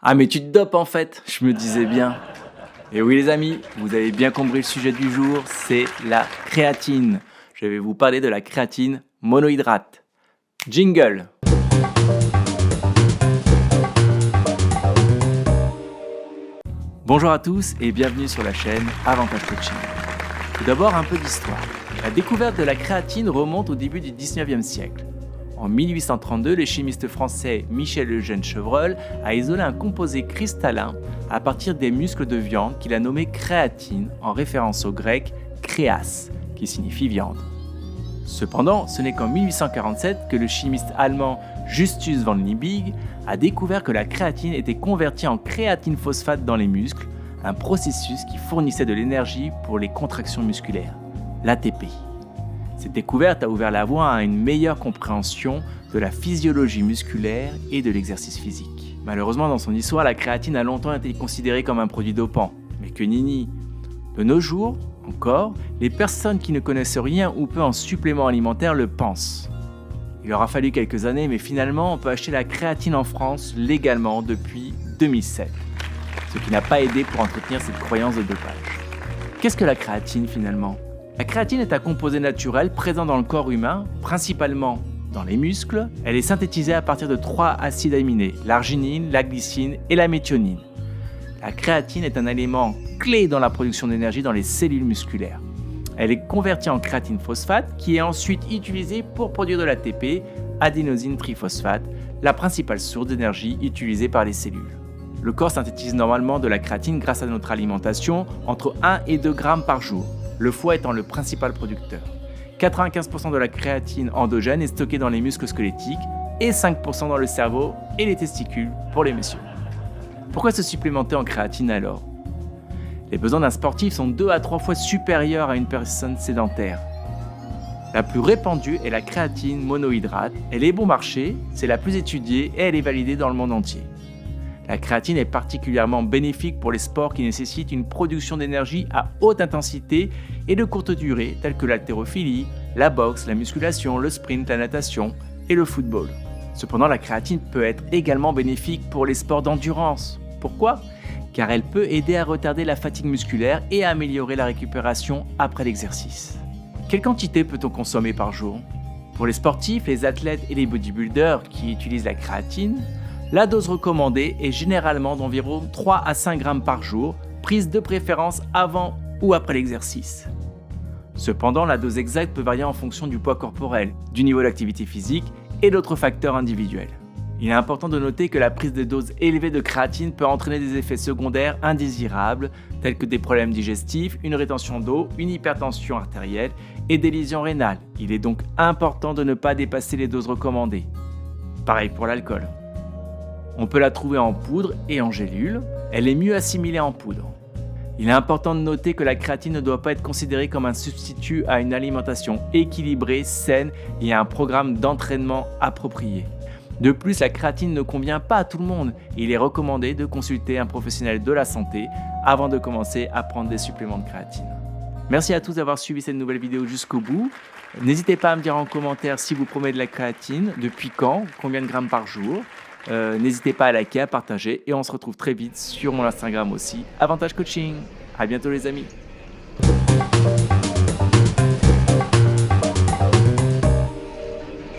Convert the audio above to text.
Ah mais tu te dopes en fait, je me disais bien. Et oui les amis, vous avez bien compris le sujet du jour, c'est la créatine. Je vais vous parler de la créatine monohydrate. Jingle. Bonjour à tous et bienvenue sur la chaîne Avantage Coaching. Tout d'abord un peu d'histoire. La découverte de la créatine remonte au début du 19e siècle. En 1832, le chimiste français Michel Eugène Chevreul a isolé un composé cristallin à partir des muscles de viande qu'il a nommé créatine en référence au grec créas, qui signifie viande. Cependant, ce n'est qu'en 1847 que le chimiste allemand Justus von Liebig a découvert que la créatine était convertie en créatine phosphate dans les muscles, un processus qui fournissait de l'énergie pour les contractions musculaires, l'ATP. Cette découverte a ouvert la voie à une meilleure compréhension de la physiologie musculaire et de l'exercice physique. Malheureusement, dans son histoire, la créatine a longtemps été considérée comme un produit dopant. Mais que nenni! De nos jours, encore, les personnes qui ne connaissent rien ou peu en supplément alimentaire le pensent. Il aura fallu quelques années, mais finalement, on peut acheter la créatine en France légalement depuis 2007. Ce qui n'a pas aidé pour entretenir cette croyance de dopage. Qu'est-ce que la créatine finalement ? La créatine est un composé naturel présent dans le corps humain, principalement dans les muscles. Elle est synthétisée à partir de 3 acides aminés, l'arginine, la glycine et la méthionine. La créatine est un élément clé dans la production d'énergie dans les cellules musculaires. Elle est convertie en créatine phosphate qui est ensuite utilisée pour produire de l'ATP, adénosine triphosphate, la principale source d'énergie utilisée par les cellules. Le corps synthétise normalement de la créatine grâce à notre alimentation entre 1 et 2 grammes par jour. Le foie étant le principal producteur. 95% de la créatine endogène est stockée dans les muscles squelettiques et 5% dans le cerveau et les testicules pour les messieurs. Pourquoi se supplémenter en créatine alors ? Les besoins d'un sportif sont 2 à 3 fois supérieurs à une personne sédentaire. La plus répandue est la créatine monohydrate. Elle est bon marché, c'est la plus étudiée et elle est validée dans le monde entier. La créatine est particulièrement bénéfique pour les sports qui nécessitent une production d'énergie à haute intensité et de courte durée, tels que l'haltérophilie, la boxe, la musculation, le sprint, la natation et le football. Cependant, la créatine peut être également bénéfique pour les sports d'endurance. Pourquoi ? Car elle peut aider à retarder la fatigue musculaire et à améliorer la récupération après l'exercice. Quelle quantité peut-on consommer par jour ? Pour les sportifs, les athlètes et les bodybuilders qui utilisent la créatine, la dose recommandée est généralement d'environ 3 à 5 grammes par jour, prise de préférence avant ou après l'exercice. Cependant, la dose exacte peut varier en fonction du poids corporel, du niveau d'activité physique et d'autres facteurs individuels. Il est important de noter que la prise de doses élevées de créatine peut entraîner des effets secondaires indésirables, tels que des problèmes digestifs, une rétention d'eau, une hypertension artérielle et des lésions rénales. Il est donc important de ne pas dépasser les doses recommandées. Pareil pour l'alcool. On peut la trouver en poudre et en gélule. Elle est mieux assimilée en poudre. Il est important de noter que la créatine ne doit pas être considérée comme un substitut à une alimentation équilibrée, saine et à un programme d'entraînement approprié. De plus, la créatine ne convient pas à tout le monde. Il est recommandé de consulter un professionnel de la santé avant de commencer à prendre des suppléments de créatine. Merci à tous d'avoir suivi cette nouvelle vidéo jusqu'au bout. N'hésitez pas à me dire en commentaire si vous prenez de la créatine, depuis quand, combien de grammes par jour. N'hésitez pas à liker, à partager et on se retrouve très vite sur mon Instagram aussi, Avantage Coaching. À bientôt les amis.